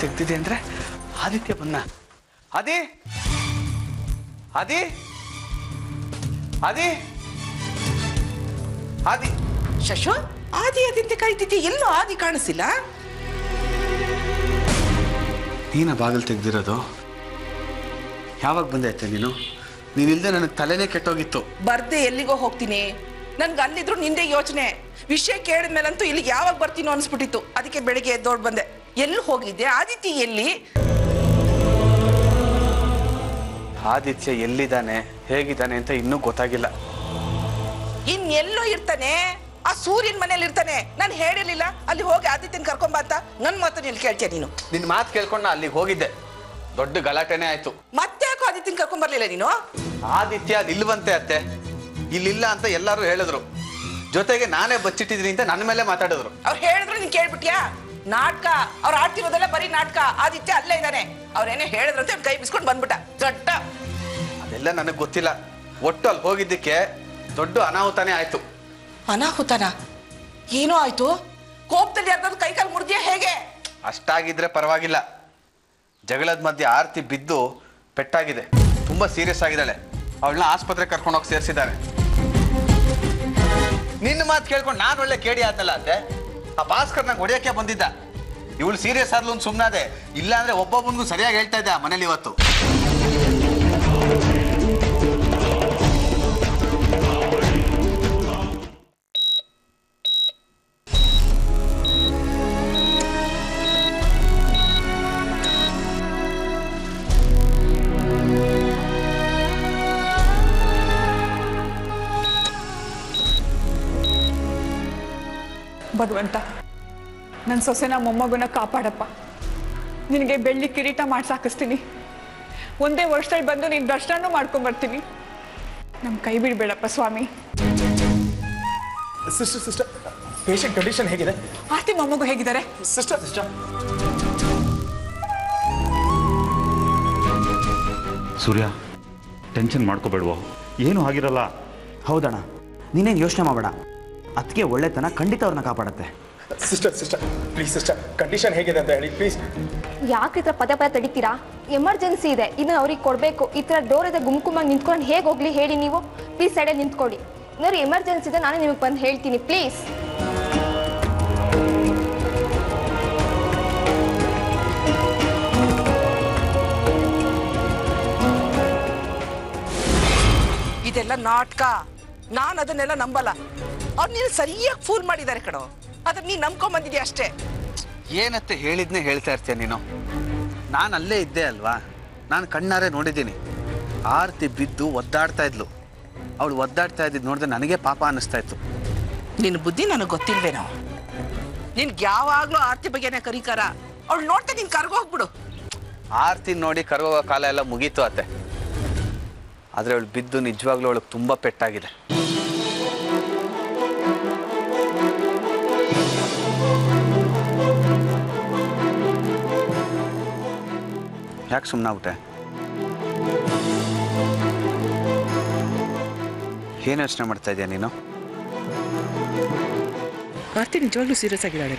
ತೆಗ್ದಿದೆ ಅಂದ್ರೆ ಆದಿತ್ಯ ಬನ್ನ. ಆದಿ ಆದಿ ಆದಿ ಆದಿ ಶಶು, ಆದಿ ಆದಿತ್ಯ ಕರೀತಿದ್ದೆ, ಎಲ್ಲೋ ಆದಿ ಕಾಣಿಸಿಲ್ಲ. ನೀನ ಬಾಗಿಲು ತೆಗ್ದಿರೋದು? ಯಾವಾಗ ಬಂದೈತೆ ನೀನು? ನೀನಿಲ್ದೆ ನನಗೆ ತಲೆನೇ ಕೆಟ್ಟೋಗಿತ್ತು. ಬರ್ದೆ ಎಲ್ಲಿಗೋ ಹೋಗ್ತೀನಿ, ನನ್ಗೆ ಅಲ್ಲಿದ್ರು ನಿಂದೆ ಯೋಚನೆ. ವಿಷಯ ಕೇಳಿದ್ಮೇಲಂತೂ ಇಲ್ಲಿಗೆ ಯಾವಾಗ ಬರ್ತೀನೋ ಅನ್ಸ್ಬಿಟ್ಟಿತ್ತು. ಅದಕ್ಕೆ ಬೆಳಿಗ್ಗೆ ಎದ್ದೋಡ್ ಬಂದೆ. ಎಲ್ಲಿ ಹೋಗಿದ್ದೆ? ಆದಿತ್ಯ ಎಲ್ಲಿ? ಆದಿತ್ಯ ಎಲ್ಲಿದ್ದಾನೆ, ಹೇಗಿದ್ದಾನೆ ಅಂತ ಇನ್ನೂ ಗೊತ್ತಾಗಿಲ್ಲ. ಇನ್ನೆಲ್ಲೋ ಇರ್ತಾನೆ, ಆ ಸೂರ್ಯನ ಮನೇಲಿ ಇರ್ತಾನೆ. ನಾನು ಹೇಳಿರ್ಲಿಲ್ಲ ಅಲ್ಲಿ ಹೋಗಿ ಆದಿತ್ಯನ ಕರ್ಕೊಂಬ ಅಂತ? ನನ್ನ ಮಾತು ನೀನು ಕೇಳ್ತೀಯ? ನೀನು ನಿನ್ನ ಮಾತು ಕೇಳ್ಕೊಂಡು ನಾ ಅಲ್ಲಿಗೆ ಹೋಗಿದ್ದೆ, ದೊಡ್ಡ ಗಲಾಟೆನೇ ಆಯ್ತು. ಮತ್ತೆ ಯಾಕೋ ಆದಿತ್ಯನ ಕರ್ಕೊಂಬರ್ಲಿಲ್ಲ ನೀನು? ಆದಿತ್ಯ ಇಲ್ವಂತೆ ಅತ್ತೆ, ಇಲ್ಲಿಲ್ಲ ಅಂತ ಎಲ್ಲರೂ ಹೇಳಿದ್ರು. ಜೊತೆಗೆ ನಾನೇ ಬಚ್ಚಿಟ್ಟಿದ್ದೀನಿ ಅಂತ ನನ್ನ ಮೇಲೆ ಮಾತಾಡಿದ್ರು. ಅವ್ರು ಹೇಳಿದ್ರು ನೀನ್ ಕೇಳ್ಬಿಟ್ಯಾ? ನಾಟಕ ಅವ್ರು ಆಡ್ತಿರೋದೆಲ್ಲ ಬರೀ ನಾಟಕ. ಆದಿತ್ಯ ಅಲ್ಲೇ ಇದ್ದಾನೆ. ಅವ್ರೇನೇ ಹೇಳಿದ್ರಂತೆ ಕೈ ಬಿಸ್ಕೊಂಡು ಬಂದ್ಬಿಟ್ಟ ದೊಡ್ಡ. ಅದೆಲ್ಲ ನನಗೆ ಗೊತ್ತಿಲ್ಲ. ಒಟ್ಟು ಅಲ್ಲಿ ಹೋಗಿದ್ದಕ್ಕೆ ದೊಡ್ಡ ಅನಾಹುತನೇ ಆಯ್ತು. ಅನಾಹುತನ? ಏನೋ ಆಯ್ತು? ಕೋಪದಲ್ಲಿ ಯಾರ್ದಾದ್ರು ಕೈ ಕಾಲು ಮುರಿದ್ಯಾ ಹೇಗೆ? ಅಷ್ಟಾಗಿದ್ರೆ ಪರವಾಗಿಲ್ಲ. ಜಗಳದ ಮಧ್ಯೆ ಆರ್ತಿ ಬಿದ್ದು ಪೆಟ್ಟಾಗಿದೆ, ತುಂಬಾ ಸೀರಿಯಸ್ ಆಗಿದ್ದಾಳೆ. ಅವಳನ್ನ ಆಸ್ಪತ್ರೆಗೆ ಕರ್ಕೊಂಡೋಗಿ ಸೇರಿಸಿದ್ದಾರೆ. ನಿನ್ನ ಮಾತು ಕೇಳ್ಕೊಂಡು ನಾನು ಒಳ್ಳೆ ಕೇಳಿ ಆದ್ನಲ್ಲ ಅಂತೆ. ಆ ಭಾಸ್ಕರ್ ನಂಗೆ ಹೊಡೆಯಕ್ಕೆ ಬಂದಿದ್ದ. ಇವಳು ಸೀರಿಯಸ್ ಆದ್ಲು ಒಂದು ಸುಮ್ಮನಾದೆ. ಇಲ್ಲ ಅಂದ್ರೆ ಒಬ್ಬೊಬ್ಬನಿಗೂ ಸರಿಯಾಗಿ ಹೇಳ್ತಾ ಇದ್ದೆ ಆ ಮನೇಲಿ ಇವತ್ತು. ಭಗವಂತ, ನನ್ನ ಸೊಸೆನ ಮೊಮ್ಮಗನ ಕಾಪಾಡಪ್ಪ. ನಿನಗೆ ಬೆಳ್ಳಿ ಕಿರೀಟ ಮಾಡ್ಸಾಕಿಸ್ತೀನಿ. ಒಂದೇ ವರ್ಷದಲ್ಲಿ ಬಂದು ನೀನು ದರ್ಶನನೂ ಮಾಡ್ಕೊಂಬರ್ತೀನಿ. ನಮ್ಮ ಕೈ ಬಿಡಬೇಡಪ್ಪ ಸ್ವಾಮಿ. ಸಿಸ್ಟರ್ ಪೇಷಂಟ್ ಕಂಡೀಷನ್ ಹೇಗಿದೆ? ಆರ್ತಿ ಮೊಮ್ಮಗು ಹೇಗಿದ್ದಾರೆ? ಸಿಸ್ಟರ್ ಸೂರ್ಯ, ಟೆನ್ಷನ್ ಮಾಡ್ಕೋಬೇಡ್ವೋ, ಏನೂ ಆಗಿರಲ್ಲ. ಹೌದಣ್ಣ, ನೀನೇನು ಯೋಚನೆ ಮಾಡಬೇಡ. ಅದಕ್ಕೆ ಒಳ್ಳೆತನ ಖಂಡಿತ ಅವ್ರನ್ನ ಕಾಪಾಡುತ್ತೆ. ಸಿಸ್ಟರ್ ಪ್ಲೀಸ್ ಸಿಸ್ಟರ್, ಕಂಡೀಷನ್ ಹೇಗಿದೆ ಅಂತ ಹೇಳಿ ಪ್ಲೀಸ್. ಯಾಕೆ ಈ ಥರ ಪದೇ ಪದೇ ತಡಿತೀರಾ? ಎಮರ್ಜೆನ್ಸಿ ಇದೆ, ಇದನ್ನ ಅವ್ರಿಗೆ ಕೊಡಬೇಕು. ಈ ಥರ ಡೋರ್ ಇದೆ ಗುಮ್ಕುಮಾಗಿ ನಿಂತ್ಕೊಂಡು ಹೇಗೆ ಹೋಗ್ಲಿ ಹೇಳಿ ನೀವು? ಪ್ಲೀಸ್ ಸೈಡಲ್ಲಿ ನಿಂತ್ಕೊಳ್ಳಿ. ಏನಾದ್ರು ಎಮರ್ಜೆನ್ಸಿ ಇದೆ, ನಾನೇ ನಿಮಗೆ ಬಂದು ಹೇಳ್ತೀನಿ ಪ್ಲೀಸ್. ಇದೆಲ್ಲ ನಾಟಕ. ನಾನು ಅದನ್ನೆಲ್ಲ ನಂಬಲ್ಲ. ಅವ್ರು ನೀನು ಸರಿಯಾಗಿ ಫೂಲ್ ಮಾಡಿದ್ದಾರೆ ಕಣೋ. ಅದನ್ನ ನೀನು ನಂಬ್ಕೊಂಬಂದಿದ್ಯಾ ಅಷ್ಟೇ. ಏನತ್ತೆ ಹೇಳಿದ್ನೇ ಹೇಳ್ತಾ ಇರ್ತೀಯ ನೀನು? ನಾನು ಅಲ್ಲೇ ಇದ್ದೆ ಅಲ್ವಾ, ನಾನು ಕಣ್ಣಾರೆ ನೋಡಿದ್ದೀನಿ. ಆರ್ತಿ ಬಿದ್ದು ಒದ್ದಾಡ್ತಾ ಇದ್ಲು. ಅವಳು ಒದ್ದಾಡ್ತಾ ಇದ್ದಿದ್ದು ನೋಡಿದ್ರೆ ನನಗೆ ಪಾಪ ಅನ್ನಿಸ್ತಾ ಇತ್ತು. ನಿನ್ನ ಬುದ್ಧಿ ನನಗೆ ಗೊತ್ತಿಲ್ವೇನೋ? ನಿನ್ಗೆ ಯಾವಾಗಲೂ ಆರ್ತಿ ಬಗ್ಗೆನೇ ಕರೀಕಾರ. ಅವಳು ನೋಡ್ತಾ ನೀನು ಕರ್ಗೋಗ್ಬಿಡು. ಆರ್ತಿ ನೋಡಿ ಕರ್ಗೋಗೋ ಕಾಲ ಎಲ್ಲ ಮುಗೀತು ಅತ್ತೆ. ಆದರೆ ಅವಳು ಬಿದ್ದು ನಿಜವಾಗ್ಲೂ ಅವಳಿಗೆ ತುಂಬ ಪೆಟ್ಟಾಗಿದೆ. ಯಾಕೆ ಸುಮ್ಮನಾಗ್ಬಿಟ್ಟೆ? ಏನು ಯೋಚನೆ ಮಾಡ್ತಾ ಇದೆಯಾ ನೀನು? ಆರ್ತಿ ನಿಜವಾಗ್ಲೂ ಸೀರಿಯಸ್ ಆಗಿದ್ದಾಳೆ?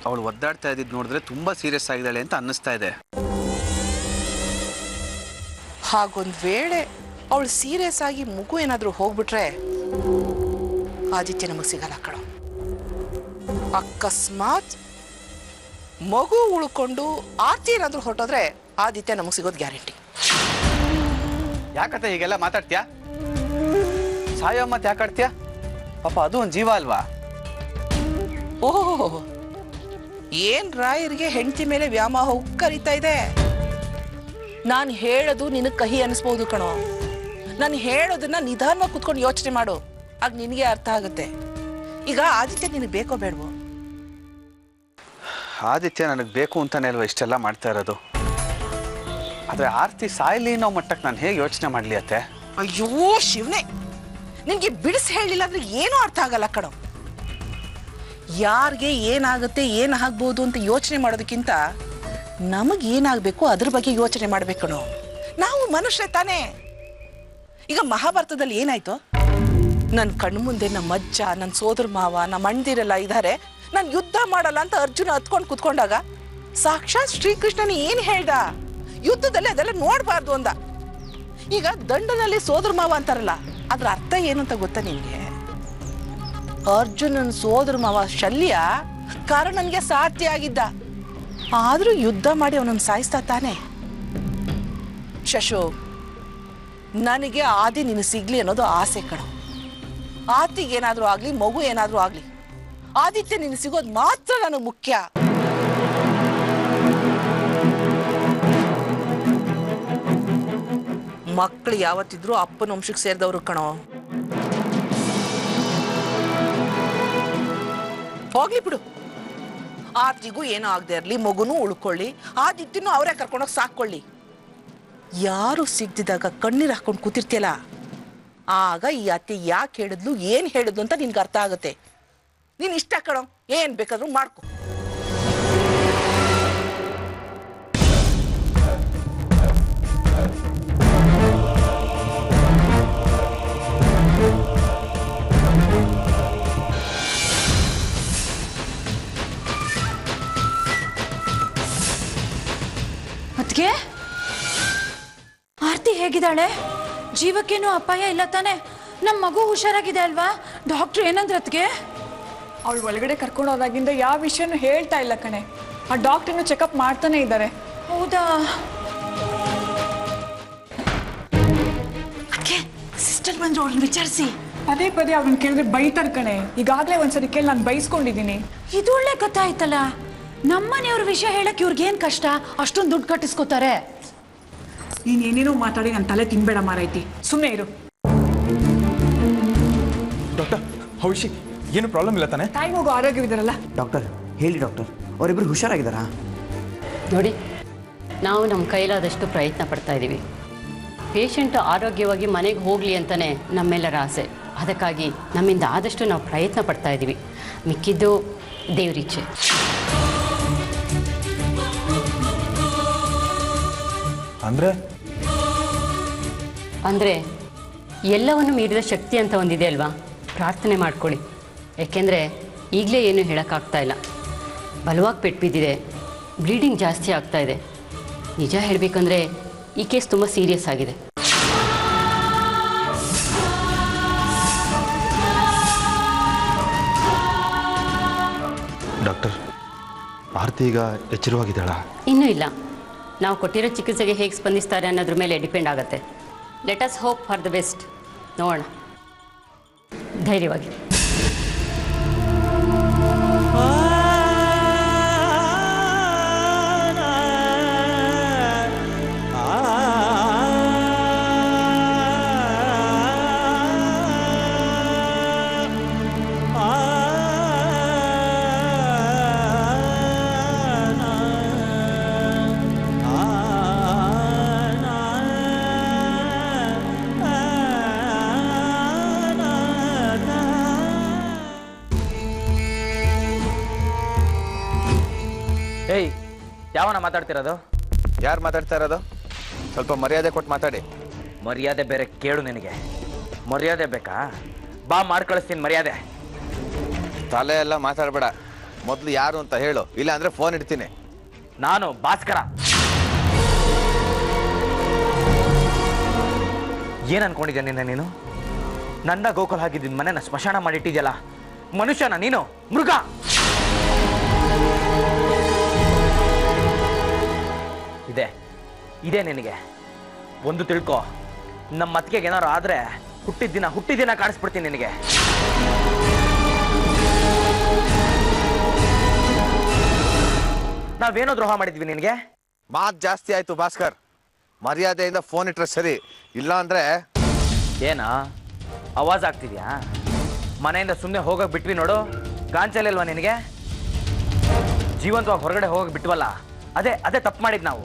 ಅವಳು ಒದ್ದಾಡ್ತಾ ಇದ್ದಿದ್ದು ನೋಡಿದ್ರೆ ತುಂಬ ಸೀರಿಯಸ್ ಆಗಿದ್ದಾಳೆ ಅಂತ ಅನ್ನಿಸ್ತಾ ಇದೆ. ಹಾಗೊಂದು ವೇಳೆ ಅವಳು ಸೀರಿಯಸ್ ಆಗಿ ಮಗು ಏನಾದರೂ ಹೋಗ್ಬಿಟ್ರೆ ಆದಿತ್ಯ ನಮಗೆ ಸಿಗಲ್ಲ ಕಣೋ. ಅಕಸ್ಮಾತ್ ಮಗು ಉಳ್ಕೊಂಡು ಆರ್ತಿ ಏನಾದರೂ ಹೊರಟೋದ್ರೆ ಆದಿತ್ಯ ನಮಗೆ ಸಿಗೋದು ಗ್ಯಾರಂಟಿ. ಯಾಕತ್ತೆ ಹೀಗೆಲ್ಲ ಮಾತಾಡ್ತೀಯಾ? ಸಾಯೋ ಮತ್ತೆ ಯಾಕಾಡ್ತೀಯಾ? ಪಾಪ ಅದು ಒಂದು ಜೀವ ಅಲ್ವಾ? ಓಹೋ, ಏನ್ ರಾಯರಿಗೆ ಹೆಂಡತಿ ಮೇಲೆ ವ್ಯಾಮೋಹ ಕರೀತಾ ಇದೆ. ನಾನು ಹೇಳೋದು ನಿನಗೆ ಕಹಿ ಅನಿಸ್ಬೋದು ಕಣೋ. ನಾನು ಹೇಳೋದನ್ನ ನಿಧಾನವಾಗಿ ಕುತ್ಕೊಂಡು ಯೋಚನೆ ಮಾಡು, ಆಗ ನಿನಗೆ ಅರ್ಥ ಆಗುತ್ತೆ. ಈಗ ಆದಿತ್ಯ ನಿನಗೆ ಬೇಕೋ ಬೇಡವೋ? ಆದಿತ್ಯ ನನಗೆ ಬೇಕು ಅಂತಾನೆ ಅಲ್ವಾ ಇಷ್ಟೆಲ್ಲ ಮಾಡ್ತಾ ಇರೋದು. ಆದರೆ ಆರ್ತಿ ಸಾಯ್ಲಿ ಅನ್ನೋ ಮಟ್ಟಕ್ಕೆ ನಾನು ಹೇಗೆ ಯೋಚನೆ ಮಾಡಲಿ ಅತ್ತೆ? ಅಯ್ಯೋ ಶಿವನೇ, ನಿನಗೆ ಬಿಡಿಸಿ ಹೇಳಿಲ್ಲ ಅಂದ್ರೆ ಏನೂ ಅರ್ಥ ಆಗಲ್ಲ ಕಣೋ. ಯಾರಿಗೆ ಏನಾಗುತ್ತೆ ಏನಾಗ್ಬೋದು ಅಂತ ಯೋಚನೆ ಮಾಡೋದಕ್ಕಿಂತ ನಮಗೆ ಏನಾಗಬೇಕು ಅದ್ರ ಬಗ್ಗೆ ಯೋಚನೆ ಮಾಡ್ಬೇಕು ಕಣೋ. ನಾವು ಮನುಷ್ಯ ತಾನೇ. ಈಗ ಮಹಾಭಾರತದಲ್ಲಿ ಏನಾಯ್ತು? ನನ್ನ ಕಣ್ಣು ಮುಂದೆ ನಮ್ಮ ಅಜ್ಜ, ನನ್ನ ಸೋದರ ಮಾವ, ನಮ್ಮ ಅಣ್ಣದಿರೆಲ್ಲ ಇದ್ದಾರೆ, ನಾನು ಯುದ್ಧ ಮಾಡಲ್ಲ ಅಂತ ಅರ್ಜುನ ಹತ್ಕೊಂಡು ಕುತ್ಕೊಂಡಾಗ ಸಾಕ್ಷಾತ್ ಶ್ರೀಕೃಷ್ಣನ ಏನು ಹೇಳ್ದ? ಯುದ್ಧದಲ್ಲಿ ಅದೆಲ್ಲ ನೋಡಬಾರ್ದು ಅಂದ. ಈಗ ದಂಡನಲ್ಲಿ ಸೋದರ ಮಾವ ಅಂತಾರಲ್ಲ, ಅದ್ರ ಅರ್ಥ ಏನು ಅಂತ ಗೊತ್ತಾ ನಿನ್ಗೆ? ಅರ್ಜುನನ ಸೋದರ ಮಾವ ಶಲ್ಯ ಕರ್ಣನ್ಗೆ ಸಾಧ್ಯ ಆಗಿದ್ದ, ಆದ್ರೂ ಯುದ್ಧ ಮಾಡಿ ಅವನನ್ನು ಸಾಯಿಸ್ತಾ ತಾನೆ. ಶಶು, ನನಗೆ ಆದಿ ನಿನ್ನ ಸಿಗ್ಲಿ ಅನ್ನೋದು ಆಸೆ ಕಣ. ಆತಿಗೇನಾದ್ರೂ ಆಗ್ಲಿ, ಮಗು ಏನಾದ್ರೂ ಆಗ್ಲಿ, ಆದಿತ್ಯ ನಿನ್ನ ಸಿಗೋದು ಮಾತ್ರ ನನಗೆ ಮುಖ್ಯ. ಮಕ್ಕಳು ಯಾವತ್ತಿದ್ರು ಅಪ್ಪನ ವಂಶಕ್ಕೆ ಸೇರಿದವರು ಕಣೋ. ಹೋಗ್ಲಿ ಬಿಡು, ಆತಿಗೂ ಏನೋ ಆಗದೆ ಇರಲಿ, ಮಗುನೂ ಉಳ್ಕೊಳ್ಳಿ, ಆದಿತ್ಯನೂ ಅವರೇ ಕರ್ಕೊಂಡೋಗಿ ಸಾಕೊಳ್ಳಿ. ಯಾರು ಸಿಗ್ದಿದ್ದಾಗ ಕಣ್ಣೀರು ಹಾಕೊಂಡು ಕೂತಿರ್ತಿಯಲ್ಲ, ಆಗ ಈ ಅತ್ತೆ ಯಾಕೆ ಹೇಳಿದ್ಲು, ಏನು ಹೇಳಿದ್ಲು ಅಂತ ನಿನ್ಗೆ ಅರ್ಥ ಆಗುತ್ತೆ. ನೀನು ಇಷ್ಟ ಕಣೋ, ಏನು ಬೇಕಾದ್ರೂ ಮಾಡ್ಕೊ. ಅದ್ಕೆ ಆರ್ತಿ ಹೇಗಿದ್ದಾಳೆ? ಜೀವಕ್ಕೇನು ಅಪಾಯ ಇಲ್ಲ ತಾನೆ? ನಮ್ಮ ಮಗು ಹುಷಾರಾಗಿದೆ ಅಲ್ವಾ? ಡಾಕ್ಟ್ರು ಏನಂದ್ರೆ ಅದ್ಕೆ? ಅವಳು ಒಳಗಡೆ ಕರ್ಕೊಂಡು ಹೋದಾಗಿಂದ ಯಾವ ವಿಷಯನೂ ಹೇಳ್ತಾ ಇಲ್ಲ ಕಣೆ. ಆ ಡಾಕ್ಟರ್ನು ಚೆಕಪ್ ಮಾಡ್ತಾನೆ ಇದ್ದಾರೆ. ಹೌದಾ? ಅದ್ಕೆ ಸಿಸ್ಟರ್ ಬಂದ್ರು, ಅವ್ರನ್ನ ವಿಚಾರಿಸಿ. ಪದೇ ಪದೇ ಅವ್ರನ್ನ ಕೇಳಿದ್ರೆ ಬೈತಾರೆ ಕಣೆ. ಈಗಾಗಲೇ ಒಂದ್ಸರಿ ಕೇಳಿ ನಾನು ಬೈಸ್ಕೊಂಡಿದ್ದೀನಿ. ಇದು ಒಳ್ಳೆ ಕಥೆ ಆಯ್ತಲ್ಲ. ನಮ್ಮನೆಯವ್ರ ವಿಷಯ ಹೇಳಕ್ ಇವ್ರಿಗೇನ್ ಕಷ್ಟ? ಅಷ್ಟೊಂದು ದುಡ್ಡು ಕಟ್ಟಿಸ್ಕೋತಾರೆ. ನೀನ್ ಏನೇನೋ ಮಾತಾಡಿ ನನ್ನ ತಲೆ ತಿನ್ಬೇಡ ಮಾರೈತಿ, ಸುಮ್ಮನೆ ಇರು. ಡಾಕ್ಟರ್, ಹೌಶಿ ಏನು ಪ್ರಾಬ್ಲಮ್ ಇಲ್ಲ ತಾನೆ? ತಾಯಿ ಮಗು ಆರೋಗ್ಯವಿದ್ದಾರಲ್ಲ? ಡಾಕ್ಟರ್ ಹೇಳಿ ಡಾಕ್ಟರ್, ಅವರಿಬ್ಬರು ಹುಷಾರಾಗಿದ್ದಾರಾ? ನೋಡಿ, ನಾವು ನಮ್ಮ ಕೈಲಾದಷ್ಟು ಪ್ರಯತ್ನ ಪಡ್ತಾ ಇದ್ದೀವಿ. ಪೇಷಂಟ್ ಆರೋಗ್ಯವಾಗಿ ಮನೆಗೆ ಹೋಗಲಿ ಅಂತಲೇ ನಮ್ಮೆಲ್ಲರ ಆಸೆ. ಅದಕ್ಕಾಗಿ ನಮ್ಮಿಂದ ಆದಷ್ಟು ನಾವು ಪ್ರಯತ್ನ ಪಡ್ತಾ ಇದ್ದೀವಿ. ಮಿಕ್ಕಿದ್ದು ದೇವರಿಚ್ಛೆ. ಅಂದರೆ ಎಲ್ಲವನ್ನು ಮೀರಿದ ಶಕ್ತಿ ಅಂತ ಒಂದಿದೆ ಅಲ್ವಾ? ಪ್ರಾರ್ಥನೆ ಮಾಡ್ಕೊಳ್ಳಿ. ಯಾಕೆಂದರೆ ಈಗಲೇ ಏನು ಹೇಳೋಕ್ಕಾಗ್ತಾ ಇಲ್ಲ. ಬಲವಾಗಿ ಪೆಟ್ಟು ಬಿದ್ದಿದೆ, ಬ್ಲೀಡಿಂಗ್ ಜಾಸ್ತಿ ಆಗ್ತಾ ಇದೆ. ನಿಜ ಹೇಳಬೇಕಂದ್ರೆ ಈ ಕೇಸ್ ತುಂಬ ಸೀರಿಯಸ್ ಆಗಿದೆ. ಡಾಕ್ಟರ್, ಆರ್ತಿ ಈಗ ಎಚ್ಚರವಾಗಿದ್ದಾಳ? ಇನ್ನೂ ಇಲ್ಲ. ನಾವು ಕೊಟ್ಟಿರೋ ಚಿಕಿತ್ಸೆಗೆ ಹೇಗೆ ಸ್ಪಂದಿಸ್ತಾರೆ ಅನ್ನೋದ್ರ ಮೇಲೆ ಡಿಪೆಂಡ್ ಆಗುತ್ತೆ. Let us hope for the best. ನೋಡೋಣ, ಧೈರ್ಯವಾಗಿ. ಏಯ್, ಯಾವನ ಮಾತಾಡ್ತಿರೋದು? ಯಾರು ಮಾತಾಡ್ತಾ ಇರೋದು? ಸ್ವಲ್ಪ ಮರ್ಯಾದೆ ಕೊಟ್ಟು ಮಾತಾಡಿ. ಮರ್ಯಾದೆ ಬೇರೆ ಕೇಳು. ನಿನಗೆ ಮರ್ಯಾದೆ ಬೇಕಾ? ಬಾ, ಮಾಡಿ ಕಳಿಸ್ತೀನಿ ಮರ್ಯಾದೆ. ತಲೆ ಎಲ್ಲ ಮಾತಾಡಬೇಡ, ಮೊದಲು ಯಾರು ಅಂತ ಹೇಳು, ಇಲ್ಲ ಅಂದ್ರೆ ಫೋನ್ ಇಡ್ತೀನಿ. ನಾನು ಭಾಸ್ಕರ. ಏನ್ ಅನ್ಕೊಂಡಿದ್ಯಾ ನೀನು? ನನ್ನ ಗೋಕುಲ್ ಹಾಕಿದ್ದಿದ್ದ ಮನೆನ ಸ್ಮಶಾನ ಮಾಡಿಟ್ಟಿದ್ಯಲ್ಲ, ಮನುಷ್ಯನ ನೀನು? ಮೃಗ. ಇದೇ ನಿನಗೆ. ಒಂದು ತಿಳ್ಕೊ, ನಮ್ಮ ಅತ್ತಿಗೆಗೆ ಏನಾರು ಆದ್ರೆ ಹುಟ್ಟಿದ ದಿನ ಕಾಣಿಸ್ಬಿಡ್ತೀನಿ ನಿನಗೆ. ನಾವೇನೋ ದ್ರೋಹ ಮಾಡಿದ್ವಿ ನಿನಗೆ? ಮಾತು ಜಾಸ್ತಿ ಆಯ್ತು ಭಾಸ್ಕರ್. ಮರ್ಯಾದೆಯಿಂದ ಫೋನ್ ಇಟ್ರೆ ಸರಿ, ಇಲ್ಲ ಅಂದ್ರೆ ಏನಾ ಆವಾಜ್ ಆಗ್ತಿದ್ಯಾ? ಮನೆಯಿಂದ ಸುಮ್ಮನೆ ಹೋಗಕ್ಕೆ ಬಿಟ್ವಿ ನೋಡು, ಗಾಂಚಲಿ ಅಲ್ವಾ ನಿನಗೆ? ಜೀವಂತವಾಗಿ ಹೊರಗಡೆ ಹೋಗಕ್ಕೆ ಬಿಟ್ವಲ್ಲ, ಅದೇ ತಪ್ಪು ಮಾಡಿದ್ ನಾವು.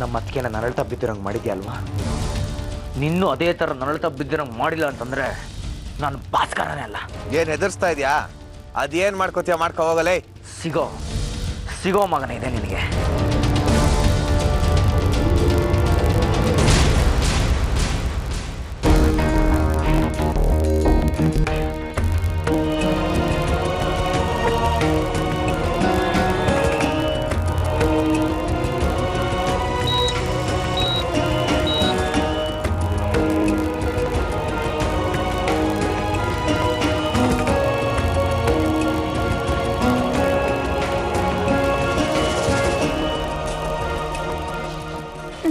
ನಮ್ಮ ಅತ್ತಿಗೆನ ನರಳ್ತಾ ಬಿದ್ದಿರಂಗೆ ಮಾಡಿದ್ಯಾ ಅಲ್ವಾ? ನಿನ್ನೂ ಅದೇ ಥರ ನರಳ್ತಾ ಬಿದ್ದಿರಂಗೆ ಮಾಡಿಲ್ಲ ಅಂತಂದ್ರೆ ನಾನು ಭಾಸ್ಕರನೇ ಅಲ್ಲ. ಏನು ಹೆದರ್ಸ್ತಾ ಇದೆಯಾ? ಅದೇನು ಮಾಡ್ಕೋತೀಯ ಮಾಡ್ಕೊ ಹೋಗಲೇ. ಸಿಗೋ ಮಗನೇ ಇದೆ ನಿನಗೆ.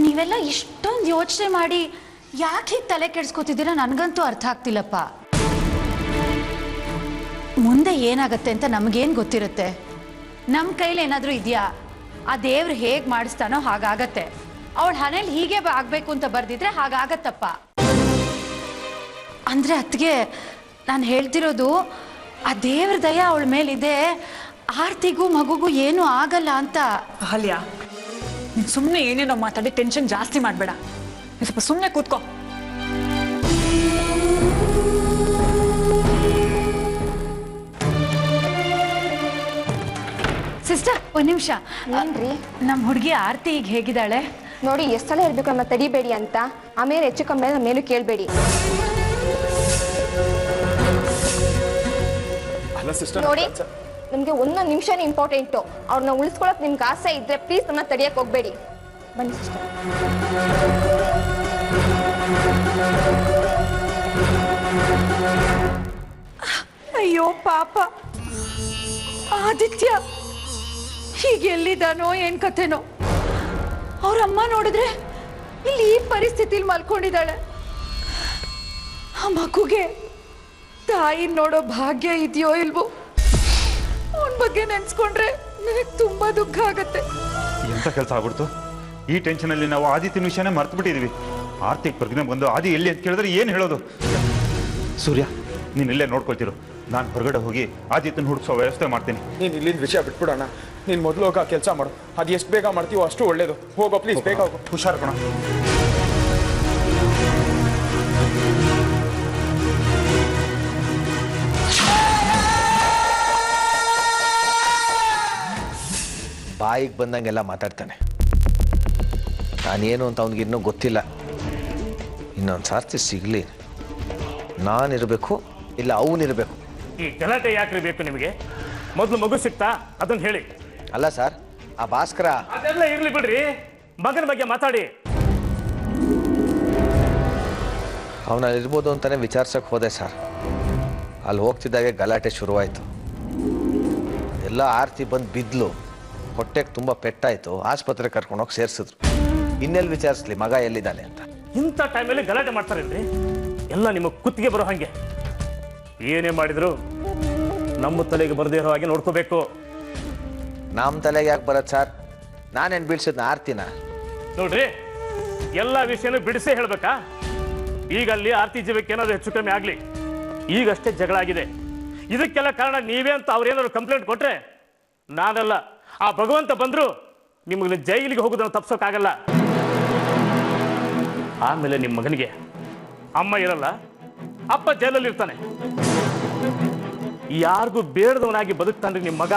ನೀವೆಲ್ಲ ಇಷ್ಟೊಂದು ಯೋಚನೆ ಮಾಡಿ ಯಾಕೆ ತಲೆ ಕೆಡಿಸ್ಕೊತಿದ್ದೀರಾ ನನಗಂತೂ ಅರ್ಥ ಆಗ್ತಿಲ್ಲಪ್ಪ. ಮುಂದೆ ಏನಾಗತ್ತೆ ಅಂತ ನಮಗೇನು ಗೊತ್ತಿರುತ್ತೆ? ನಮ್ಮ ಕೈಲಿ ಏನಾದರೂ ಇದೆಯಾ? ಆ ದೇವ್ರು ಹೇಗೆ ಮಾಡಿಸ್ತಾನೋ ಹಾಗಾಗತ್ತೆ. ಅವಳ ಹಣೆಯಲ್ಲಿ ಹೀಗೆ ಆಗಬೇಕು ಅಂತ ಬರ್ದಿದ್ರೆ ಹಾಗಾಗತ್ತಪ್ಪ. ಅಂದರೆ ಅತ್ತಿಗೆ ನಾನು ಹೇಳ್ತಿರೋದು, ಆ ದೇವ್ರ ದಯ ಅವಳ ಮೇಲಿದೆ, ಆರ್ತಿಗೂ ಮಗುಗೂ ಏನೂ ಆಗಲ್ಲ ಅಂತ. ಅಹಲ್ಯ, ನೀನು ಸುಮ್ಮನೆ ಏನೇನೋ ಮಾತಾಡಿ ಟೆನ್ಷನ್ ಜಾಸ್ತಿ ಮಾಡಬೇಡ. ನೀನು ಸ್ವಲ್ಪ ಸುಮ್ಮನೆ ಕೂತ್ಕೋ. ಸಿಸ್ಟರ್ ಒಂದು ನಿಮಿಷ. ಏನ್ರಿ? ನಮ್ಮ ಹುಡುಗಿ ಆರ್ತಿ ಈಗ ಹೇಗಿದ್ದಾಳೆ ನೋಡಿ, ಎಷ್ಟು ಸಲ ಹೇಳ್ಬೇಕು ನಮ್ಮ ತಡಿಬೇಡಿ ಅಂತ. ಆಮೇಲೆ ಹೆಚ್ಚು ಕಮ್ಮಿ ನಮ್ಮ ಮೇಲೂ ಕೇಳಬೇಡಿ. ನೋಡಿ, ನಮಗೆ ಒಂದೊಂದು ನಿಮಿಷನೇ ಇಂಪಾರ್ಟೆಂಟು. ಅವ್ರನ್ನ ಉಳಿಸ್ಕೊಳಕ್ ನಿಮ್ಗೆ ಆಸೆ ಇದ್ರೆ ಪ್ಲೀಸ್ ನಮ್ಮನ್ನ ತಡಿಯಕ್ಕೆ ಹೋಗ್ಬೇಡಿ. ಬನ್ನಿ ಸಿಸ್ಟರ್. ಅಯ್ಯೋ ಪಾಪ ಆದಿತ್ಯ ಹೀಗೆ ಎಲ್ಲಿದ್ದಾನೋ ಏನ್ ಕಥೆನೋ. ಅವ್ರಮ್ಮ ನೋಡಿದ್ರೆ ಇಲ್ಲಿ ಈ ಪರಿಸ್ಥಿತಿಲಿ ಮಲ್ಕೊಂಡಿದ್ದಾಳೆ. ಆ ಮಗುಗೆ ತಾಯಿ ನೋಡೋ ಭಾಗ್ಯ ಇದೆಯೋ ಇಲ್ವೋ? ಅವನ ಬಗ್ಗೆ ನೆನ್ಸ್ಕೊಂಡ್ರೆ ನನಗೆ ತುಂಬಾ ದುಃಖ ಆಗತ್ತೆ. ಎಂತ ಕೆಲಸ ಆಗ್ಬಿಡ್ತು? ಈ ಟೆನ್ಷನಲ್ಲಿ ನಾವು ಆದಿತ್ಯನ ವಿಷಯನೇ ಮರ್ತು ಬಿಟ್ಟಿದ್ವಿ. ಆರ್ತಿಗೆ ಪ್ರಜ್ಞೆ ಬಂದು ಆದಿ ಎಲ್ಲಿ ಅಂತ ಕೇಳಿದ್ರೆ ಏನು ಹೇಳೋದು? ಸೂರ್ಯ, ನೀನು ಇಲ್ಲೇ ನೋಡ್ಕೊಳ್ತಿರು. ನಾನು ಹೊರಗಡೆ ಹೋಗಿ ಆದಿತ್ಯನ ಹುಡುಕ್ಸೋ ವ್ಯವಸ್ಥೆ ಮಾಡ್ತೀನಿ. ನೀನು ಇಲ್ಲಿಂದ ವಿಷಯ ಬಿಟ್ಬಿಡೋಣ. ನೀನು ಮೊದಲು ಹೋಗಿ ಆ ಕೆಲಸ ಮಾಡು. ಅದು ಎಷ್ಟು ಬೇಗ ಮಾಡ್ತೀವೋ ಅಷ್ಟು ಒಳ್ಳೇದು. ಹೋಗೋ ಪ್ಲೀಸ್, ಬೇಗ ಹೋಗೋ. ಹುಷಾರು ಕಣ. ಬಾಯಿಗೆ ಬಂದಂಗೆಲ್ಲ ಮಾತಾಡ್ತಾನೆ. ನಾನೇನು ಅಂತ ಅವ್ನಿಗೆ ಇನ್ನೂ ಗೊತ್ತಿಲ್ಲ. ಇನ್ನೊಂದು ಸಾರ್ತಿ ಸಿಗಲಿ, ನಾನಿರಬೇಕು ಇಲ್ಲ ಅವನಿರಬೇಕು. ಈ ಗಲಾಟೆ ಯಾಕ್ರಿ ಬೇಕು ನಿಮಗೆ? ಮೊದಲು ಮಗು ಸಿಕ್ತಾ ಅದನ್ನ ಹೇಳಿ. ಅಲ್ಲ ಸರ್, ಆ ಭಾಸ್ಕರ ಅದೆಲ್ಲ ಇರ್ಲಿ ಬಿಡ್ರಿ, ಮಗನ ಬಗ್ಗೆ ಮಾತಾಡಿ. ಅವನಲ್ಲಿ ಇರ್ಬೋದು ಅಂತಾನೆ ವಿಚಾರಿಸಕ್ಕೆ ಹೋದೆ ಸರ್. ಅಲ್ಲಿ ಹೋಗ್ತಿದ್ದಾಗೆ ಗಲಾಟೆ ಶುರುವಾಯಿತು. ಎಲ್ಲ ಆರ್ತಿ ಬಂದು ಬಿದ್ಲು. ಹೊಟ್ಟೆಗೆ ತುಂಬ ಪೆಟ್ಟಾಯಿತು. ಆಸ್ಪತ್ರೆಗೆ ಕರ್ಕೊಂಡೋಗಿ ಸೇರಿಸಿದ್ರು. ಇನ್ನೆಲ್ಲಿ ವಿಚಾರಿಸ್ಲಿ ಮಗ ಎಲ್ಲಿದ್ದಾನೆ ಅಂತ? ಇಂಥ ಟೈಮಲ್ಲಿ ಗಲಾಟೆ ಮಾಡ್ತಾರೇನ್ರಿ? ಎಲ್ಲ ನಿಮ್ಮ ಕುತ್ತಿಗೆ ಬರೋ ಹಾಗೆ. ಏನೇ ಮಾಡಿದ್ರು ನಮ್ಮ ತಲೆಗೆ ಬರದೇ ಇರೋ ಹಾಗೆ ನೋಡ್ಕೋಬೇಕು. ನಮ್ಮ ತಲೆಗೆ ಯಾಕೆ ಬರತ್ತೆ ಸರ್? ನಾನೇನು ಬೀಳ್ಸಿದ್ನ ಆರ್ತಿನ? ನೋಡ್ರಿ, ಎಲ್ಲ ವಿಷಯನೂ ಬಿಡಿಸೇ ಹೇಳ್ಬೇಕಾ? ಈಗ ಅಲ್ಲಿ ಆರ್ತಿ ಜೀವಕ್ಕೆ ಏನಾದ್ರು ಹೆಚ್ಚು ಕಮ್ಮಿ ಆಗಲಿ, ಈಗಷ್ಟೇ ಜಗಳ ಆಗಿದೆ. ಇದಕ್ಕೆಲ್ಲ ಕಾರಣ ನೀವೇ ಅಂತ ಅವ್ರೇನಾದ್ರು ಕಂಪ್ಲೇಂಟ್ ಕೊಟ್ರೆ ನಾನಲ್ಲ, ಆ ಭಗವಂತ ಬಂದ್ರು ನಿಮಗೆ ಜೈಲಿಗೆ ಹೋಗೋದನ್ನು ತಪ್ಸೋಕ್ಕಾಗಲ್ಲ. ಆಮೇಲೆ ನಿಮ್ಮ ಮಗನಿಗೆ ಅಮ್ಮ ಇರಲ್ಲ, ಅಪ್ಪ ಜೈಲಲ್ಲಿ ಇರ್ತಾನೆ. ಯಾರಿಗೂ ಬೇಡದವನಾಗಿ ಬದುಕ್ತಾನ್ರಿ ನಿಮ್ಮ ಮಗ.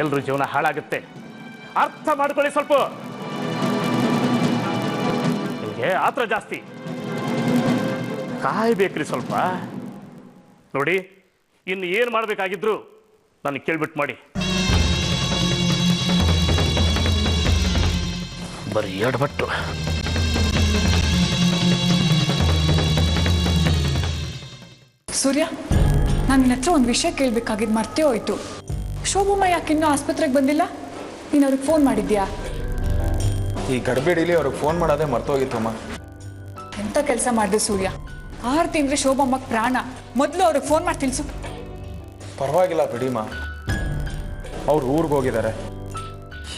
ಎಲ್ರೂ ಜೀವನ ಹಾಳಾಗುತ್ತೆ. ಅರ್ಥ ಮಾಡ್ಕೊಳ್ಳಿ ಸ್ವಲ್ಪ. ನಿಮಗೆ ಆತ್ರ ಜಾಸ್ತಿ, ಕಾಯ್ಬೇಕ್ರಿ ಸ್ವಲ್ಪ. ನೋಡಿ, ಇನ್ನು ಏನು ಮಾಡಬೇಕಾಗಿದ್ರು ನನಗೆ ಕೇಳ್ಬಿಟ್ಟು ಮಾಡಿ. ಬರೀ ಎಡಬಟ್ಟು. ಸೂರ್ಯ, ನಾನು ನಿನ್ನ ಹತ್ರ ಒಂದು ವಿಷಯ ಕೇಳಬೇಕಾಗಿದ್ದು ಮರ್ತೇ ಹೋಯ್ತು. ಶೋಭಮ್ಮ ಯಾಕಿನ್ನೂ ಆಸ್ಪತ್ರೆಗೆ ಬಂದಿಲ್ಲ? ನೀನು ಅವ್ರಿಗೆ ಫೋನ್ ಮಾಡಿದ್ಯಾ? ಈ ಗಡಬೇಡಿಲಿ ಅವ್ರಿಗೆ ಫೋನ್ ಮಾಡೋದೇ ಮರ್ತೋಗಿತ್ತಮ್ಮ. ಎಂಥ ಕೆಲಸ ಮಾಡಿದೆ ಸೂರ್ಯ. 6 ತಿಂಗಳು ಶೋಭಮ್ಮಕ್ಕೆ ಪ್ರಾಣ. ಮೊದಲು ಅವ್ರಿಗೆ ಫೋನ್ ಮಾಡಿ ತಿಳಿಸು. ಪರವಾಗಿಲ್ಲ ಬಿಡಿಮ್ಮ, ಅವ್ರು ಊರಿಗೆ ಹೋಗಿದ್ದಾರೆ.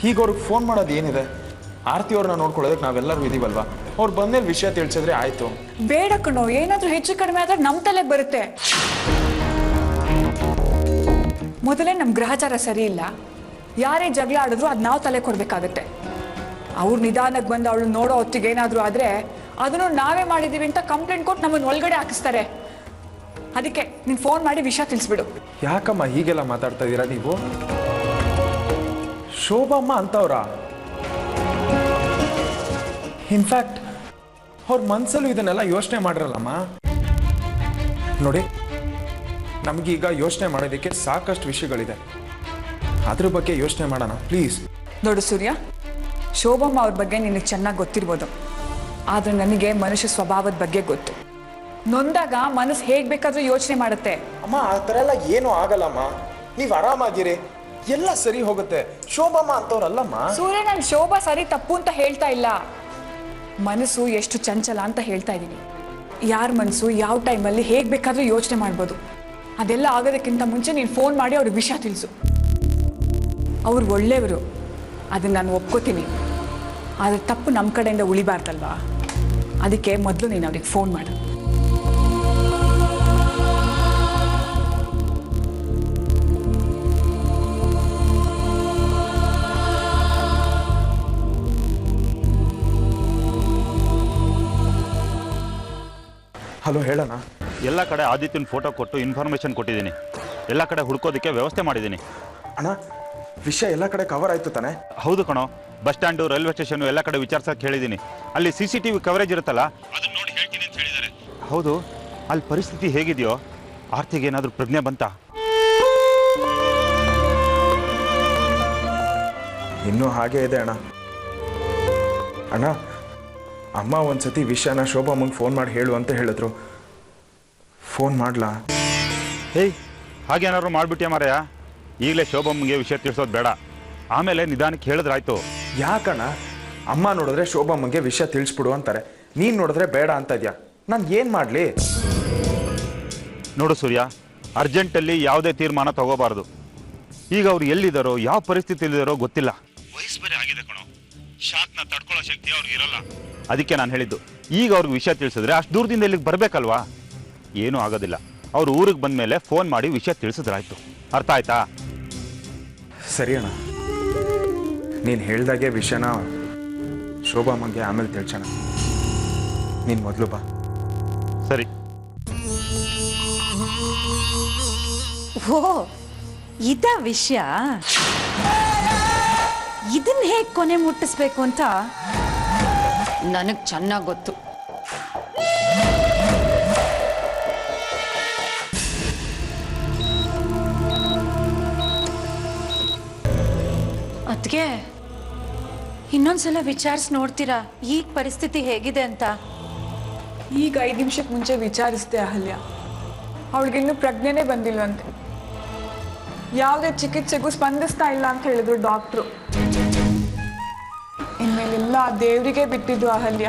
ಈಗ ಅವ್ರಿಗೆ ಫೋನ್ ಮಾಡೋದು ಏನಿದೆ? ಆರ್ತಿ ಅವ್ರನ್ನ ನೋಡ್ಕೊಳ್ಳೋದಕ್ಕೆ ನಾವೆಲ್ಲರೂ ಇದೀವಲ್ವಾ, ಅವ್ರು ಬಂದ್ಮೇಲೆ ವಿಷಯ ತಿಳಿಸಿದ್ರೆ ಆಯ್ತು. ಬೇಡ ಕಣೋ, ಏನಾದ್ರೂ ಹೆಚ್ಚು ಕಡಿಮೆ ಆದ್ರೆ ನಮ್ಮ ತಲೆಗೆ ಬರುತ್ತೆ. ಮೊದಲೇ ನಮ್ಮ ಗ್ರಹಚಾರ ಸರಿ ಇಲ್ಲ. ಯಾರೇ ಜಗಳ ಆಡಿದ್ರು ಅದು ನಾವು ತಲೆ ಕೊಡ್ಬೇಕಾಗತ್ತೆ. ಅವ್ರು ನಿಧಾನಕ್ಕೆ ಬಂದು ಅವಳು ನೋಡೋ ಹೊತ್ತಿಗೆ ಏನಾದರೂ ಆದರೆ ಅದನ್ನು ನಾವೇ ಮಾಡಿದ್ದೀವಿ ಅಂತ ಕಂಪ್ಲೇಂಟ್ ಕೊಟ್ಟು ನಮ್ಮನ್ನು ಒಳಗಡೆ ಹಾಕಿಸ್ತಾರೆ. ಅದಕ್ಕೆ ನೀನು ಫೋನ್ ಮಾಡಿ ವಿಷಯ ತಿಳಿಸ್ಬಿಡು. ಯಾಕಮ್ಮ ಹೀಗೆಲ್ಲ ಮಾತಾಡ್ತಾ ಇದ್ದೀರಾ ನೀವು? ಶೋಭಮ್ಮ ಅಂತವ್ರ ಇನ್ಫ್ಯಾಕ್ಟ್ ಅವ್ರ ಮನ್ಸಲ್ಲೂ ಇದನ್ನೆಲ್ಲ ಯೋಚನೆ ಮಾಡಿರಲ್ಲಮ್ಮ. ನೋಡಿ, ನಮಗೀಗ ಯೋಚನೆ ಮಾಡೋದಕ್ಕೆ ಸಾಕಷ್ಟು ವಿಷಯಗಳಿದೆ. ಅದ್ರ ಬಗ್ಗೆ ಯೋಚನೆ ಮಾಡೋಣ ಪ್ಲೀಸ್. ನೋಡು ಸೂರ್ಯ, ಶೋಭಮ್ಮ ಅವ್ರ ಬಗ್ಗೆ ನಿನಗೆ ಚೆನ್ನಾಗಿ ಗೊತ್ತಿರ್ಬೋದು, ಆದರೆ ನನಗೆ ಮನುಷ್ಯ ಸ್ವಭಾವದ ಬಗ್ಗೆ ಗೊತ್ತು. ನೊಂದಾಗ ಮನಸ್ಸು ಹೇಗೆ ಬೇಕಾದ್ರೂ ಯೋಚನೆ ಮಾಡುತ್ತೆ. ಅಮ್ಮ ಆ ಥರ ಎಲ್ಲ ಏನೂ ಆಗಲ್ಲಮ್ಮ, ನೀವು ಆರಾಮಾಗಿರಿ, ಎಲ್ಲ ಸರಿ ಹೋಗುತ್ತೆ. ಶೋಭಮ್ಮ ಅಂತವ್ರಲ್ಲಮ್ಮ. ಸೂರ್ಯ, ನಾನು ಶೋಭಾ ಸರಿ ತಪ್ಪು ಅಂತ ಹೇಳ್ತಾ ಇಲ್ಲ, ಮನಸ್ಸು ಎಷ್ಟು ಚಂಚಲ ಅಂತ ಹೇಳ್ತಾ ಇದ್ದೀನಿ. ಯಾರ ಮನಸ್ಸು ಯಾವ ಟೈಮಲ್ಲಿ ಹೇಗೆ ಬೇಕಾದ್ರೂ ಯೋಚನೆ ಮಾಡ್ಬೋದು. ಅದೆಲ್ಲ ಆಗೋದಕ್ಕಿಂತ ಮುಂಚೆ ನೀನು ಫೋನ್ ಮಾಡಿ ಅವ್ರಿಗೆ ವಿಷಯ ತಿಳಿಸು. ಅವ್ರು ಒಳ್ಳೆಯವರು, ಅದನ್ನು ನಾನು ಒಪ್ಕೋತೀನಿ, ಆದರೆ ತಪ್ಪು ನಮ್ಮ ಕಡೆಯಿಂದ ಉಳಿಬಾರ್ದಲ್ವಾ? ಅದಕ್ಕೆ ಮೊದಲು ನೀನು ಅವ್ರಿಗೆ ಫೋನ್ ಮಾಡು. ಹಲೋ, ಹೇಳೋಣ. ಎಲ್ಲ ಕಡೆ ಆದಿತ್ಯನ ಫೋಟೋ ಕೊಟ್ಟು ಇನ್ಫಾರ್ಮೇಷನ್ ಕೊಟ್ಟಿದ್ದೀನಿ. ಎಲ್ಲ ಕಡೆ ಹುಡ್ಕೋದಕ್ಕೆ ವ್ಯವಸ್ಥೆ ಮಾಡಿದ್ದೀನಿ. ಅಣ್ಣ, ವಿಷಯ ಎಲ್ಲ ಕಡೆ ಕವರ್ ಆಯ್ತು ತಾನೆ? ಹೌದು ಕಣೋ, ಬಸ್ ಸ್ಟ್ಯಾಂಡು, ರೈಲ್ವೆ ಸ್ಟೇಷನ್ ಎಲ್ಲ ಕಡೆ ವಿಚಾರಿಸಕ್ಕೆ ಹೇಳಿದ್ದೀನಿ. ಅಲ್ಲಿ CCTV ಕವರೇಜ್ ಇರುತ್ತಲ್ಲ, ಅದನ್ನ ನೋಡಿ ಹೇಳ್ತೀನಿ ಅಂತ ಹೇಳಿದ್ದಾರೆ. ಹೌದು, ಅಲ್ಲಿ ಪರಿಸ್ಥಿತಿ ಹೇಗಿದೆಯೋ? ಆರ್ತಿಗೆ ಏನಾದರೂ ಪ್ರಜ್ಞೆ ಬಂತಾ? ಇನ್ನೂ ಹಾಗೆ ಇದೆ ಅಣ್ಣ. ಅಣ್ಣ, ಅಮ್ಮ ಒಂದ್ಸತಿ ವಿಷಯನ ಶೋಭಮ್ಮಂಗೆ ಫೋನ್ ಮಾಡಿ ಹೇಳು ಅಂತ ಹೇಳಿದ್ರು. ಫೋನ್ ಮಾಡ್ಲಾ? ಹೇಯ್, ಹಾಗೇನಾದ್ರು ಮಾಡ್ಬಿಟ್ಯಾ ಮಾರಾಯ? ಈಗಲೇ ಶೋಭಮ್ಮಗೆ ವಿಷಯ ತಿಳಿಸೋದು ಬೇಡ, ಆಮೇಲೆ ನಿಧಾನಕ್ಕೆ ಹೇಳಿದ್ರಾಯ್ತು. ಯಾಕಣ್ಣ? ಅಮ್ಮ ನೋಡಿದ್ರೆ ಶೋಭಮ್ಮಂಗೆ ವಿಷಯ ತಿಳಿಸ್ಬಿಡು ಅಂತಾರೆ, ನೀನು ನೋಡಿದ್ರೆ ಬೇಡ ಅಂತ ಇದೆಯಾ? ನಾನು ಏನು ಮಾಡಲಿ? ನೋಡು ಸೂರ್ಯ, ಅರ್ಜೆಂಟಲ್ಲಿ ಯಾವುದೇ ತೀರ್ಮಾನ ತಗೋಬಾರ್ದು. ಈಗ ಅವ್ರು ಎಲ್ಲಿದ್ದಾರೋ, ಯಾವ ಪರಿಸ್ಥಿತಿಲಿದ್ದಾರೋ ಗೊತ್ತಿಲ್ಲ. ವಯಸ್ಸು ಬೇರೆ ಆಗಿದೆ ಕಣೋ, ಶಾಕ್ನ ತಡ್ಕೊಳ್ಳೋ ಶಕ್ತಿ ಅವ್ರಿಗೆ ಇರಲ್ಲ. ಅದಕ್ಕೆ ನಾನು ಹೇಳಿದ್ದು, ಈಗ ಅವ್ರಿಗೆ ವಿಷಯ ತಿಳಿಸಿದ್ರೆ ಅಷ್ಟು ದೂರದಿಂದ ಇಲ್ಲಿಗೆ ಬರಬೇಕಲ್ವಾ? ಏನೂ ಆಗೋದಿಲ್ಲ. ಅವ್ರು ಊರಿಗೆ ಬಂದ ಮೇಲೆ ಫೋನ್ ಮಾಡಿ ವಿಷಯ ತಿಳಿಸಿದ್ರಾಯ್ತು. ಅರ್ಥ ಆಯ್ತಾ? ಸರಿ ಅಣ್ಣ, ನೀನು ಹೇಳ್ದಾಗೆ ವಿಷಯನ ಶೋಭಮ್ಮಂಗೆ ಆಮೇಲೆ ತಿಳಿಸೋಣ. ನೀನು ಮೊದಲು ಬಾ. ಸರಿ. ಓ, ಇದ ವಿಷಯ. ಇದನ್ನ ಹೇಗೆ ಕೊನೆ ಮುಟ್ಟಿಸ್ಬೇಕು ಅಂತ ನನಗೆ ಚೆನ್ನಾಗಿ ಗೊತ್ತು. ಅದ್ಗೆ ಇನ್ನೊಂದ್ಸಲ ವಿಚಾರಿಸಿ ನೋಡ್ತೀರಾ ಈಗ ಪರಿಸ್ಥಿತಿ ಹೇಗಿದೆ ಅಂತ? ಈಗ 5 ನಿಮಿಷಕ್ಕೆ ಮುಂಚೆ ವಿಚಾರಿಸಿದೆ ಅಹಲ್ಯ, ಅವಳಿಗಿನ್ನೂ ಪ್ರಜ್ಞೆನೇ ಬಂದಿಲ್ವಂತೆ. ಯಾವುದೇ ಚಿಕಿತ್ಸೆಗೂ ಸ್ಪಂದಿಸ್ತಾ ಇಲ್ಲ ಅಂತ ಹೇಳಿದ್ರು ಡಾಕ್ಟ್ರು. ಇನ್ಮೇಲೆಲ್ಲ ದೇವರಿಗೆ ಬಿಟ್ಟಿದ್ದು ಅಹಲ್ಯ.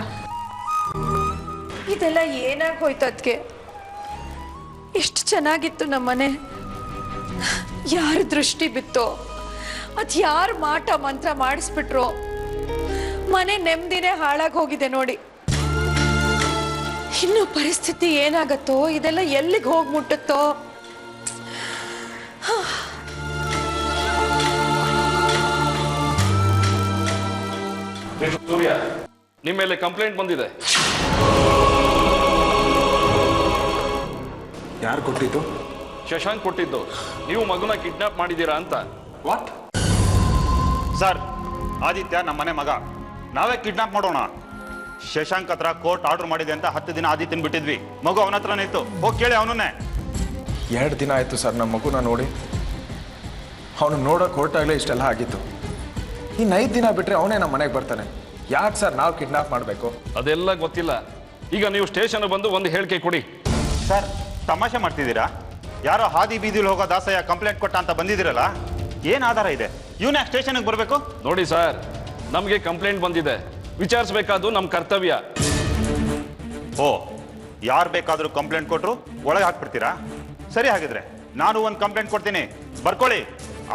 ಇದೆಲ್ಲ ಏನಾಗೋಯ್ತು ಅದಕ್ಕೆ? ಎಷ್ಟು ಚೆನ್ನಾಗಿತ್ತು ನಮ್ಮನೆ, ಯಾರ ದೃಷ್ಟಿ ಬಿತ್ತೋ, ಅದ್ ಯಾರು ಮಾಟ ಮಂತ್ರ ಮಾಡಿಸ್ಬಿಟ್ರು, ಮನೆ ನೆಮ್ಮದಿನೇ ಹಾಳಾಗಿ ಹೋಗಿದೆ ನೋಡಿ. ಇನ್ನು ಪರಿಸ್ಥಿತಿ ಏನಾಗತ್ತೋ, ಇದೆಲ್ಲ ಎಲ್ಲಿಗೆ ಹೋಗಿ ಮುಟ್ಟುತ್ತೋ? ಸೂರ್ಯ, ನಿಮ್ಮ ಮೇಲೆ ಕಂಪ್ಲೇಂಟ್ ಬಂದಿದೆ. ಯಾರು ಕೊಟ್ಟಿದ್ದು? ಶಶಾಂಕ್ ಕೊಟ್ಟಿದ್ದು. ನೀವು ಮಗುನ ಕಿಡ್ನಾಪ್ ಮಾಡಿದ್ದೀರಾ ಅಂತ. ವಾಟ್? ಸರ್, ಆದಿತ್ಯ ನಮ್ಮನೆ ಮಗ, ನಾವೇ ಕಿಡ್ನಾಪ್ ಮಾಡೋಣ? ಶಶಾಂಕ್ ಹತ್ರ ಕೋರ್ಟ್ ಆರ್ಡರ್ ಮಾಡಿದೆ ಅಂತ 10 ದಿನ ಆದಿತ್ಯನ ಬಿಟ್ಟಿದ್ವಿ. ಮಗು ಅವನ ಹತ್ರನೇ ಇತ್ತು, ಹೋಗಿ ಕೇಳಿ ಅವನನ್ನೇ. 2 ದಿನ ಆಯ್ತು ಸರ್ ನಮ್ಮ ಮಗುನ ನೋಡಿ. ಅವನು ನೋಡೋಕೆ ಹೊರಟಾಗಲೇ ಇಷ್ಟೆಲ್ಲ ಆಗಿತ್ತು. ಇನ್ನು 5 ದಿನ ಬಿಟ್ಟರೆ ಅವನೇ ನಮ್ಮ ಮನೆಗೆ ಬರ್ತಾನೆ. ಯಾಕೆ ಸರ್ ನಾವು ಕಿಡ್ನಾಪ್ ಮಾಡಬೇಕು? ಅದೆಲ್ಲ ಗೊತ್ತಿಲ್ಲ. ಈಗ ನೀವು ಸ್ಟೇಷನ್ ಬಂದು ಒಂದು ಹೇಳಿಕೆ ಕೊಡಿ. ಸರ್, ತಮಾಷೆ ಮಾಡ್ತಿದ್ದೀರಾ? ಯಾರೋ ಹಾದಿ ಬೀದಿಲಿ ಹೋಗೋ ದಾಸಯ್ಯ ಕಂಪ್ಲೇಂಟ್ ಕೊಟ್ಟ ಅಂತ ಬಂದಿದ್ದೀರಲ್ಲ, ಏನು ಆಧಾರ ಇದೆ? ಇವನೇ ಸ್ಟೇಷನ್ಗೆ ಬರಬೇಕು? ನೋಡಿ ಸರ್, ನಮಗೆ ಕಂಪ್ಲೇಂಟ್ ಬಂದಿದೆ, ವಿಚಾರಿಸಬೇಕಾದ್ದು ನಮ್ಮ ಕರ್ತವ್ಯ. ಓ, ಯಾರು ಬೇಕಾದರೂ ಕಂಪ್ಲೇಂಟ್ ಕೊಟ್ಟರು ಒಳಗೆ ಹಾಕ್ಬಿಡ್ತೀರಾ? ಸರಿ, ಹಾಗಿದ್ರೆ ನಾನು ಒಂದು ಕಂಪ್ಲೇಂಟ್ ಕೊಡ್ತೀನಿ, ಬರ್ಕೊಳ್ಳಿ.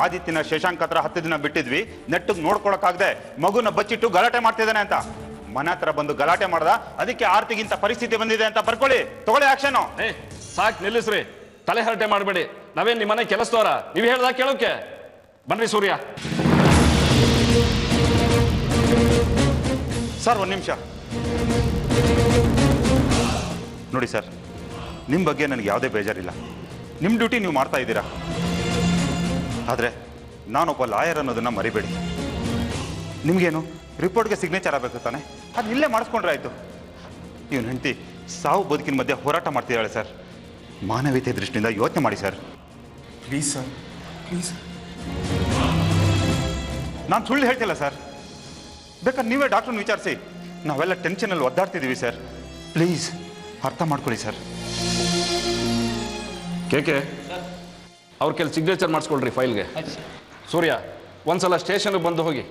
ಆದಿತ್ಯನ ಶಶಾಂಕ್ ಹತ್ರ 10 ದಿನ ಬಿಟ್ಟಿದ್ವಿ, ನೆಟ್ಟಿಗೆ ನೋಡ್ಕೊಳಕ್ಕಾಗದೆ ಮಗುನ ಬಚ್ಚಿಟ್ಟು ಗಲಾಟೆ ಮಾಡ್ತಿದ್ದಾನೆ ಅಂತ. ಮನೆ ಹತ್ರ ಬಂದು ಗಲಾಟೆ ಮಾಡ್ದ, ಅದಕ್ಕೆ ಆರ್ತಿಗಿಂತ ಪರಿಸ್ಥಿತಿ ಬಂದಿದೆ ಅಂತ ಬರ್ಕೊಳ್ಳಿ, ತಗೊಳ್ಳಿ ಆಕ್ಷನ್. ಸಾಕ್ ನಿಲ್ಲಿಸ್ರಿ, ತಲೆ ಹರಟೆ ಮಾಡಬೇಡಿ. ನಾವೇನ್ ನಿಮ್ಮನೆ ಕೆಲಸದವರ? ನೀವು ಹೇಳ್ದಾಗ ಕೇಳೋಕೆ ಬನ್ರಿ ಸೂರ್ಯ. ಸರ್, 1 ನಿಮಿಷ ನೋಡಿ ಸರ್, ನಿಮ್ಮ ಬಗ್ಗೆ ನನಗೆ ಯಾವುದೇ ಬೇಜಾರಿಲ್ಲ. ನಿಮ್ಮ ಡ್ಯೂಟಿ ನೀವು ಮಾಡ್ತಾ ಇದ್ದೀರಾ. ಆದರೆ ನಾನೊಬ್ಬ ಲಾಯರ್ ಅನ್ನೋದನ್ನ ಮರಿಬೇಡಿ. ನಿಮಗೇನು ರಿಪೋರ್ಟ್ಗೆ ಸಿಗ್ನೇಚರ್ ಆಗಬೇಕು ತಾನೆ, ಅದು ಇಲ್ಲೇ ಮಾಡಿಸ್ಕೊಂಡ್ರೆ ಆಯಿತು. ಇವನು ಹೆಂಡತಿ ಸಾವು ಬದುಕಿನ ಮಧ್ಯೆ ಹೋರಾಟ ಮಾಡ್ತಿದ್ದಾಳೆ ಸರ್. ಮಾನವೀಯತೆ ದೃಷ್ಟಿಯಿಂದ ಯೋಚನೆ ಮಾಡಿ ಸರ್. Please sir, please. ನಾನು ಸುಳ್ಳು ಹೇಳ್ತಿಲ್ಲ ಸರ್. ಬೇಕಾದ್ರೆ ನೀವೇ ಡಾಕ್ಟ್ರನ್ನ ವಿಚಾರಿಸಿ. ನಾವೆಲ್ಲ ಟೆನ್ಷನಲ್ಲಿ ಒದ್ದಾಡ್ತಿದ್ದೀವಿ ಸರ್. ಪ್ಲೀಸ್ ಅರ್ಥ ಮಾಡ್ಕೊಳ್ಳಿ ಸರ್. ಕೇಕೆ ಅವ್ರ ಕೆಲ ಸಿಗ್ನೇಚರ್ ಮಾಡಿಸ್ಕೊಳ್ರಿ ಫೈಲ್ಗೆ. ಸೂರ್ಯ, ಒಂದ್ಸಲ ಸ್ಟೇಷನ್ಗೆ ಬಂದು ಹೋಗಿ.